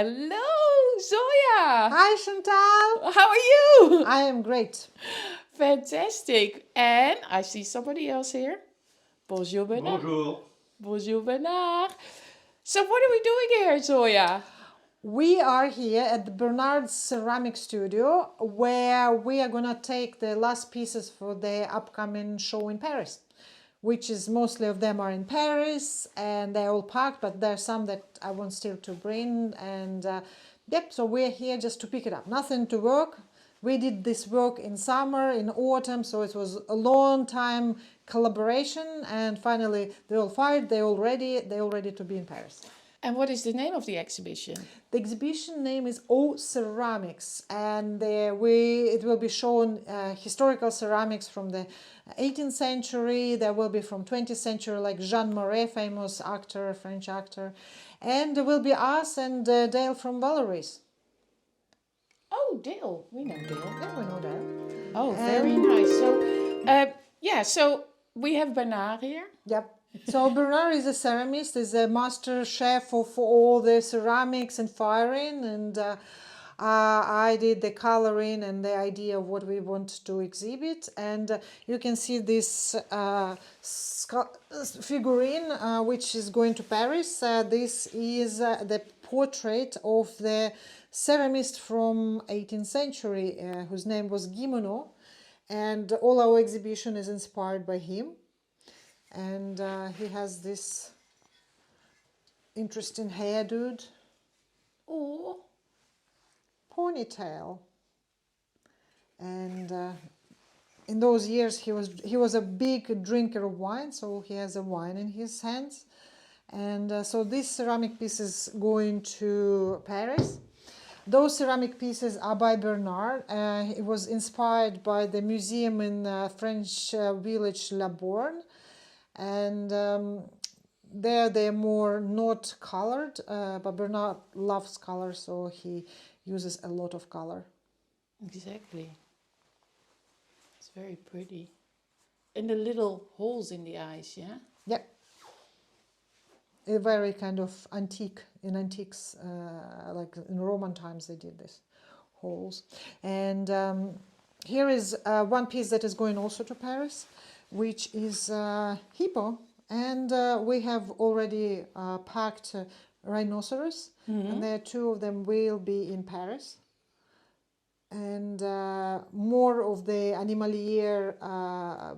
Hello, Zoya. Hi, Chantal. How are you? I am great. Fantastic. And I see somebody else here. Bonjour, Bernard. Bonjour. Bonjour, Bernard. So what are we doing here, Zoya? We are here at the Bernard Ceramic Studio where we are going to take the last pieces for the upcoming show in Paris, which is mostly of them are in Paris and they're all packed, but there are some that I want still to bring. And yep, so we're here just to pick it up. Nothing to work. We did this work in summer, in autumn, so it was a long time collaboration. And finally, they're all fired. They're all ready to be in Paris. And what is the name of the exhibition? The exhibition name is O Ceramics, and it will be shown historical ceramics from the 18th century. There will be from 20th century, like Jean Moret, famous actor, French actor, and there will be us and Dale from Valerie's. Oh, Dale. We know Dale. Yeah, we know that. Oh, very nice. So, so we have Bernar here. Yep. So Bernard is a ceramist, is a master chef for all the ceramics and firing, and I did the coloring and the idea of what we want to exhibit. And you can see this figurine which is going to Paris. This is the portrait of the ceramist from 18th century whose name was Guénégaud, and all our exhibition is inspired by him. And he has this interesting hair, dude. Oh. Ponytail. And in those years, he was a big drinker of wine, so he has a wine in his hands. And so this ceramic piece is going to Paris. Those ceramic pieces are by Bernard. It was inspired by the museum in French village La Borne. And they're more not colored, but Bernard loves color, so he uses a lot of color. Exactly. It's very pretty. And the little holes in the eyes, yeah? Yep. A very kind of antiques, like in Roman times they did this, holes. And here is one piece that is going also to Paris, which is hippo, and we have already packed rhinoceros, and there are two of them will be in Paris, and more of the animalier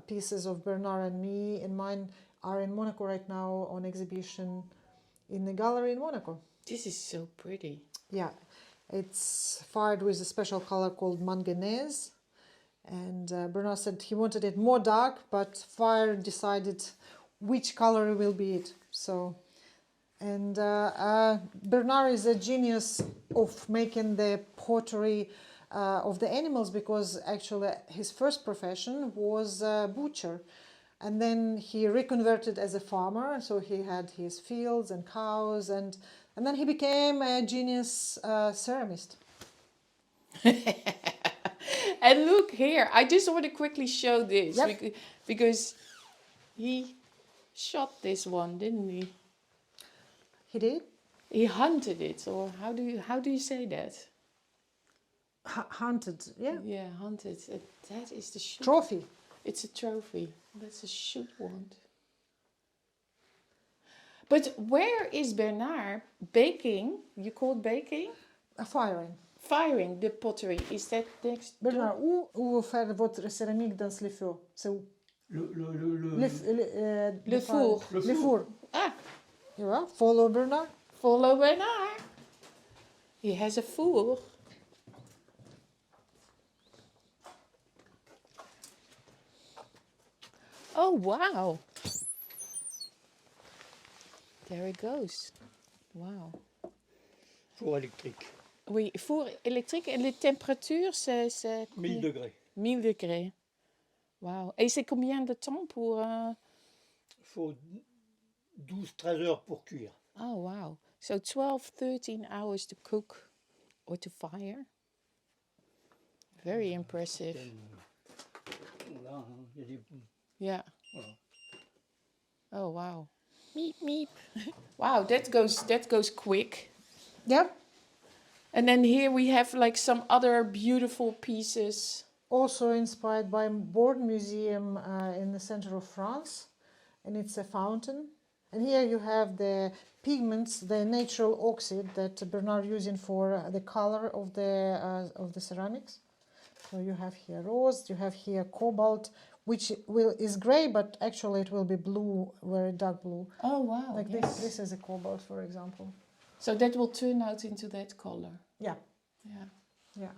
pieces of Bernard and me and mine are in Monaco right now on exhibition in the gallery in Monaco. This is so pretty. Yeah, it's fired with a special color called manganese. And Bernard said he wanted it more dark, but fire decided which color will be it. So, and Bernard is a genius of making the pottery of the animals, because actually his first profession was butcher, and then he reconverted as a farmer. So he had his fields and cows, and then he became a genius ceramist. And look here, I just want to quickly show this, Yep. because he shot this one, didn't he? He did? He hunted it, or how do you say that? Hunted, yeah. Yeah, hunted. That is the shoot. Trophy. It's a trophy. That's a shoot wand. But where is Bernard baking? You call it baking? Firing. Firing the pottery. Is that next? Bernard, où faire votre céramique dans le feu? C'est où? Le four. Le four. Ah, You will follow Bernard. follow Bernard. He has a four. Oh, wow. There it goes. Wow. Four électrique. Oui, four électrique. Et les températures, c'est 1000 degrés. 1000 degrés. Wow. Et c'est combien de temps pour... Il faut 12-13 heures pour cuire. Oh, wow. So 12, 13 hours to cook or to fire. Very impressive. Là, il y a des... Yeah. Voilà. Oh, wow. Meep, meep. Wow, that goes quick. Yep. And then here we have like some other beautiful pieces. Also inspired by Born Museum in the center of France, and it's a fountain. And here you have the pigments, the natural oxide that Bernard using for the color of the ceramics. So you have here rose, you have here cobalt, which is gray, but actually it will be blue, very dark blue. Oh wow! Like yes. this is a cobalt, for example. So that will turn out into that color. Yeah, Yeah. yeah.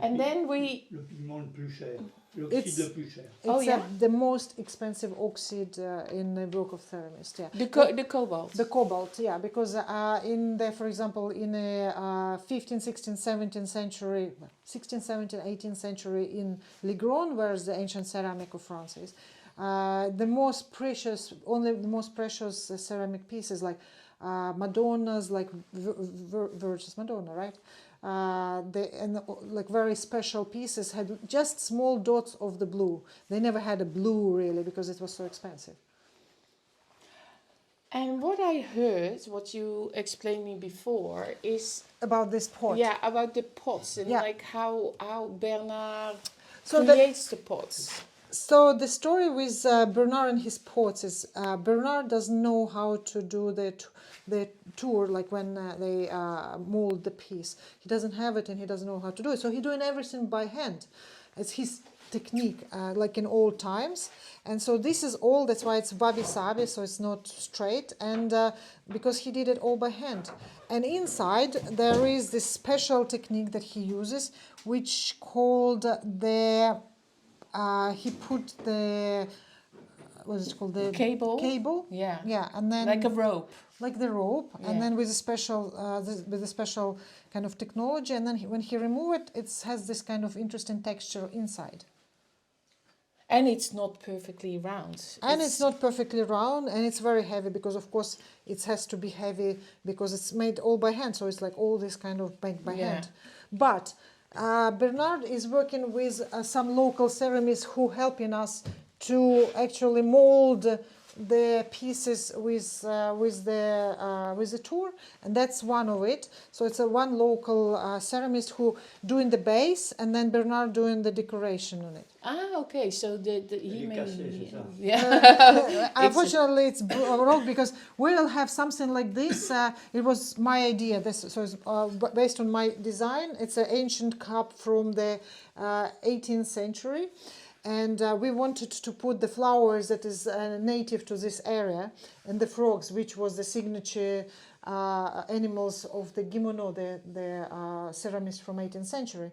And then we. Le pigment le plus cher, l'oxyde le plus cher. It's Oh, yeah? the most expensive oxide in the work of ceramist. Yeah, The cobalt. the cobalt. Yeah, because for example, in the 15th, 16th, 17th century, 16th, 17th, 18th century in Ligron, where the ancient ceramic of France is, the most precious ceramic pieces like Madonnas, like Virgin's Madonna, right? Like very special pieces had just small dots of the blue. They never had a blue really because it was so expensive. And what I heard, what you explained me before, is About this pot. yeah about the pots and Yeah. like how Bernard So creates the pots. So the story with Bernard and his pots is Bernard doesn't know how to do the tour, like when they mold the piece. He doesn't have it and he doesn't know how to do it. So he's doing everything by hand. It's his technique, like in old times. And so this is all, that's why it's wabi-sabi, so it's not straight. And because he did it all by hand. And inside there is this special technique that he uses, which called he put the, what is it called? The Cable? Cable. Yeah. Yeah, and then Like a rope. like the rope, Yeah. and then with a special kind of technology, and then when he remove it, it has this kind of interesting texture inside. And it's not perfectly round. And it's not perfectly round, and it's very heavy because, of course, it has to be heavy because it's made all by hand. So it's like all this kind of made by Yeah. hand. But Bernard is working with some local ceramists who helping us to actually mold the pieces with the tour, and that's one of it. So it's one local ceramist who doing the base, and then Bernard doing the decoration on it. Ah, okay. So he est made cassé, c'est ça? yeah. Unfortunately, it's broke because we'll have something like this. It was my idea. So it's based on my design. It's an ancient cup from the 18th century. And we wanted to put the flowers that is native to this area, and the frogs, which was the signature animals of the Guénégaud, the ceramist from 18th century.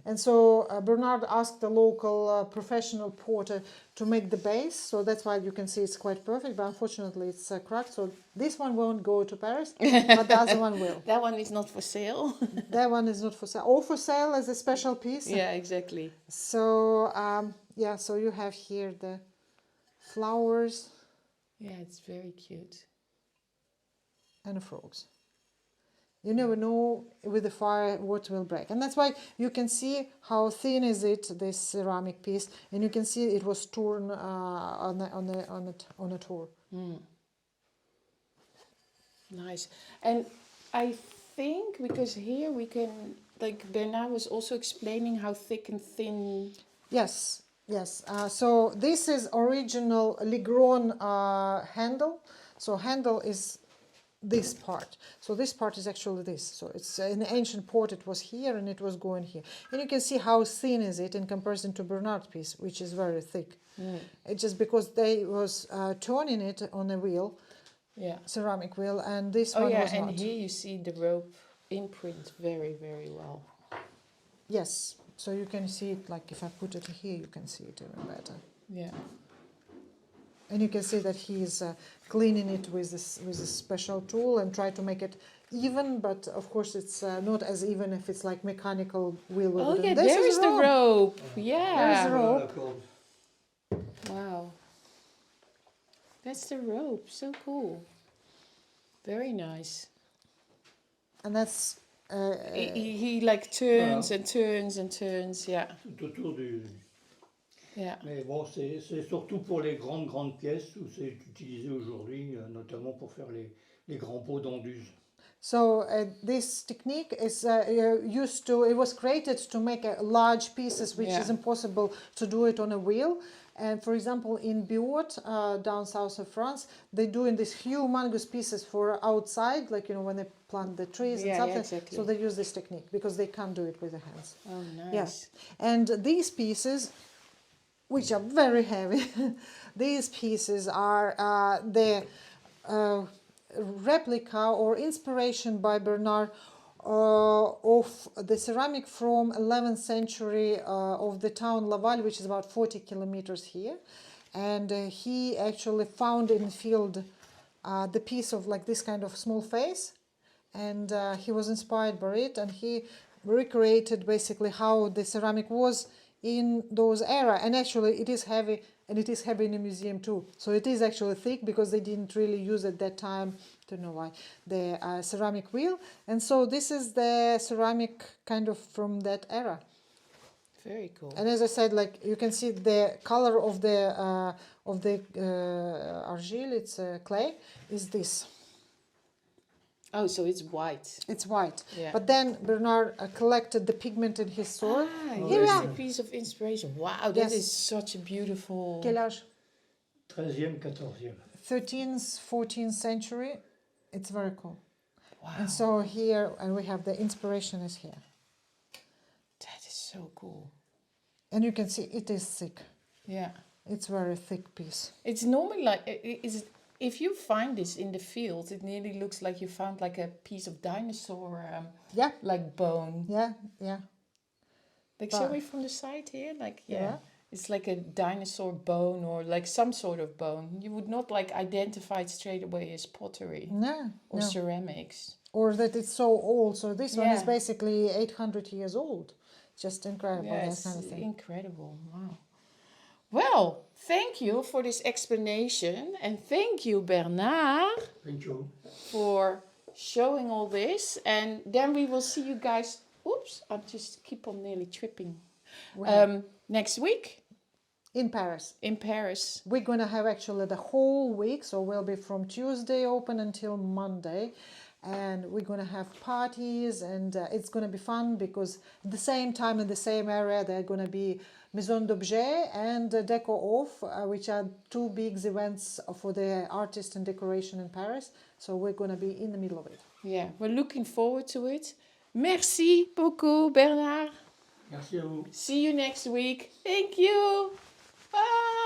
And so Bernard asked the local professional porter to make the base, so that's why you can see it's quite perfect, but unfortunately it's cracked, so this one won't go to Paris, but the other one will. That one is not for sale. That one is not for sale, or for sale as a special piece. Yeah, exactly. So, yeah, so you have here the flowers Yeah, it's very cute. and the frogs. You never know with the fire what will break. And that's why you can see how thin is it, this ceramic piece, and you can see it was torn on a tour. Nice. And I think because here we can, like Bernar was also explaining how thick and thin. Yes, yes. So this is original Ligron handle. So handle is this part. So this part is actually this. So it's in the ancient port it was here and it was going here. And you can see how thin is it in comparison to Bernard's piece, which is very thick. It's just because they was turning it on a wheel, Yeah. ceramic wheel, and this Oh one yeah, was and not. here you see the rope imprint very, very well. Yes, so you can see it, like if I put it here, you can see it even better. Yeah. And you can see that he's cleaning it with this special tool and try to make it even, but of course it's not as even if it's like mechanical wheel. with Oh it. yeah, This there is the rope. There's Yeah. the rope. Wow. That's the rope. So cool. Very nice. And that's He like turns and turns and turns. Yeah. Tout autour du... Yeah. Mais bon, c'est surtout pour les grandes pièces où c'est utilisé aujourd'hui, notamment pour faire les grands pots d'onduse. So this technique is it was created to make large pieces, which is impossible to do it on a wheel. And for example, in Biot, down south of France, they're doing these humongous pieces for outside, like, when they plant the trees and something. Exactly. So they use this technique because they can't do it with their hands. Oh, nice. Yes. And these pieces, which are very heavy, these pieces are the replica or inspiration by Bernard of the ceramic from 11th century of the town Laval, which is about 40 kilometers here. And he actually found in the field the piece of like this kind of small face, and he was inspired by it, and he recreated basically how the ceramic was in those era. And actually it is heavy, and it is heavy in a museum too. So it is actually thick because they didn't really use at that time, don't know why, the ceramic wheel. And so this is the ceramic kind of from that era. Very cool. And as I said, like you can see the color of the argile, it's clay, is this. Oh, so it's white. It's white. Yeah. But then Bernard collected the pigment in his sword. Here's a piece of inspiration. Wow, that Yes. is such a beautiful... Quel âge? 13e, 14e. 13th, 14th century. It's very cool. Wow, And so here, and we have the inspiration is here. that is so cool. And you can see it is thick. Yeah. It's very thick piece. It's normally like... If you find this in the field, it nearly looks like you found like a piece of dinosaur, Yeah, like bone. yeah. Like, But- show me from the side here. Like, Yeah. it's like a dinosaur bone or like some sort of bone. You would not like identify it straight away as pottery No, or no. ceramics. Or that it's so old. So this one is Yeah. basically 800 years old. Just incredible, Yeah, that it's kind of thing. incredible. Wow. Well, thank you for this explanation, and thank you, Bernard, Thank you. for showing all this. And then we will see you guys. Oops, I just keep on nearly tripping. Next week In Paris. in Paris. We're going to have actually the whole week. So we'll be from Tuesday open until Monday. And we're going to have parties, and it's going to be fun because at the same time in the same area there are going to be Maison d'Objet and Deco Off, which are two big events for the artist and decoration in Paris. So we're going to be in the middle of it. Yeah, we're looking forward to it. Merci beaucoup, Bernard. Merci à vous. See you next week. Thank you. Bye.